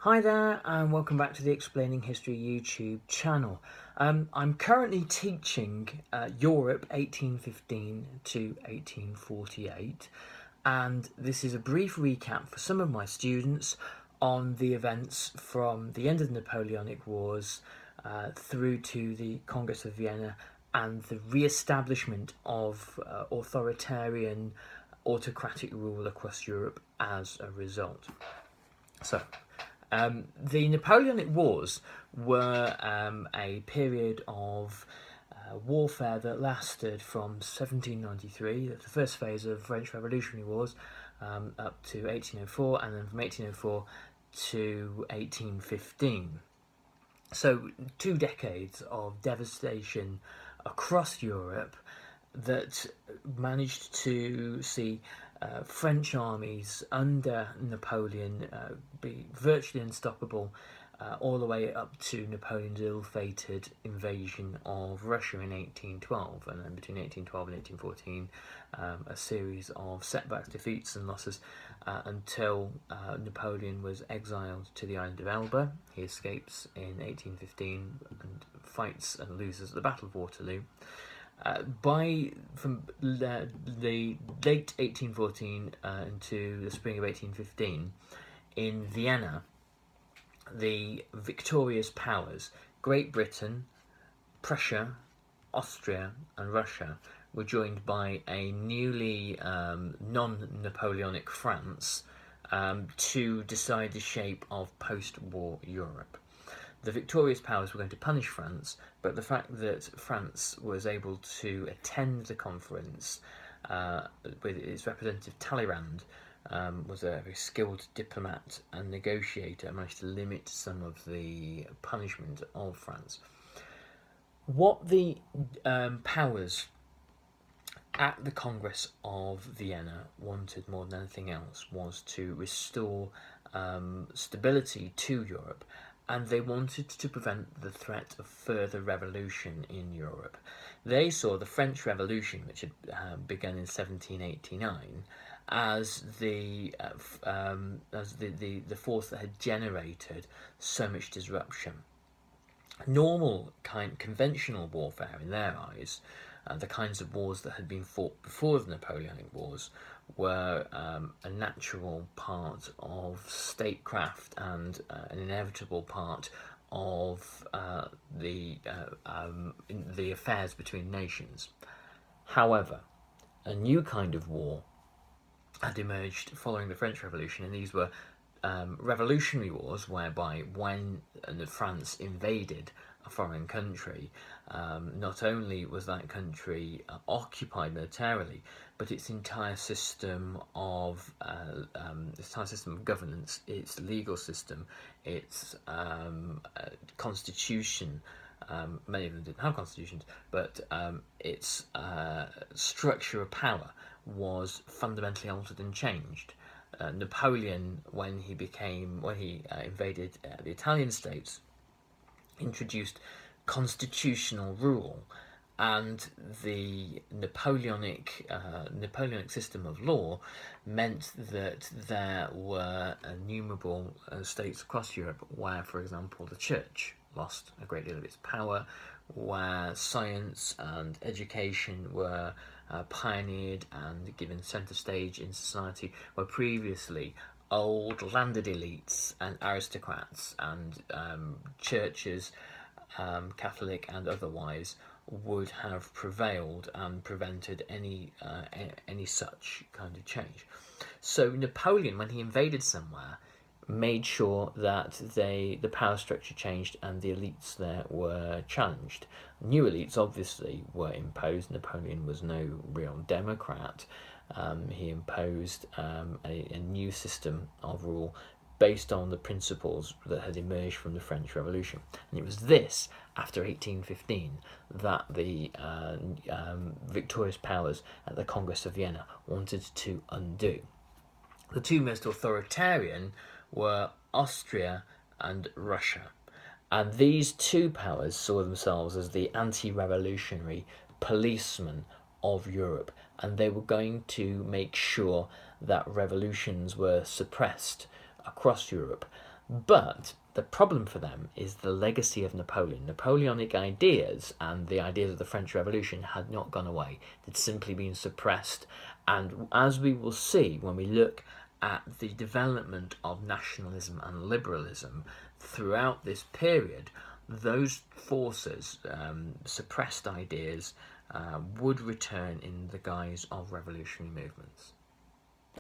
Hi there, and welcome back to the Explaining History YouTube channel. I'm currently teaching Europe 1815 to 1848, and this is a brief recap for some of my students on the events from the end of the Napoleonic Wars through to the Congress of Vienna and the re-establishment of authoritarian autocratic rule across Europe as a result. So, the Napoleonic Wars were a period of warfare that lasted from 1793, the first phase of French Revolutionary Wars, up to 1804, and then from 1804 to 1815. So 2 decades of devastation across Europe that managed to see French armies under Napoleon be virtually unstoppable all the way up to Napoleon's ill-fated invasion of Russia in 1812, and then between 1812 and 1814 a series of setbacks, defeats and losses until Napoleon was exiled to the island of Elba. He escapes in 1815 and fights and loses at the Battle of Waterloo. From the late 1814 into the spring of 1815, in Vienna, the victorious powers, Great Britain, Prussia, Austria and Russia, were joined by a newly non-Napoleonic France to decide the shape of post-war Europe. The victorious powers were going to punish France, but the fact that France was able to attend the conference with its representative Talleyrand, was a very skilled diplomat and negotiator, managed to limit some of the punishment of France. What the powers at the Congress of Vienna wanted more than anything else was to restore stability to Europe, and they wanted to prevent the threat of further revolution in Europe. They saw the French Revolution, which had begun in 1789, as the force that had generated so much disruption. Conventional warfare in their eyes, the kinds of wars that had been fought before the Napoleonic Wars, were a natural part of statecraft and an inevitable part of the affairs between nations. However, a new kind of war had emerged following the French Revolution, and these were revolutionary wars, whereby when France invaded a foreign country, not only was that country occupied militarily, but its entire system of governance, its legal system, its constitution. Many of them didn't have constitutions, but its structure of power was fundamentally altered and changed. Napoleon, when he invaded the Italian states, introduced constitutional rule, and the Napoleonic system of law meant that there were innumerable states across Europe where, for example, the church lost a great deal of its power, where science and education were pioneered and given centre stage in society, where previously old landed elites and aristocrats and churches, Catholic and otherwise, would have prevailed and prevented any such kind of change. So Napoleon, when he invaded somewhere, made sure that the power structure changed and the elites there were challenged. New elites obviously were imposed. Napoleon was no real democrat. He imposed a new system of rule based on the principles that had emerged from the French Revolution. And it was this, after 1815, that the victorious powers at the Congress of Vienna wanted to undo. The two most authoritarian were Austria and Russia. And these two powers saw themselves as the anti-revolutionary policemen of Europe, and they were going to make sure that revolutions were suppressed across Europe. But the problem for them is the legacy of Napoleon. Napoleonic ideas and the ideas of the French Revolution had not gone away. They'd simply been suppressed. And as we will see when we look at the development of nationalism and liberalism throughout this period, those forces, suppressed ideas, would return in the guise of revolutionary movements.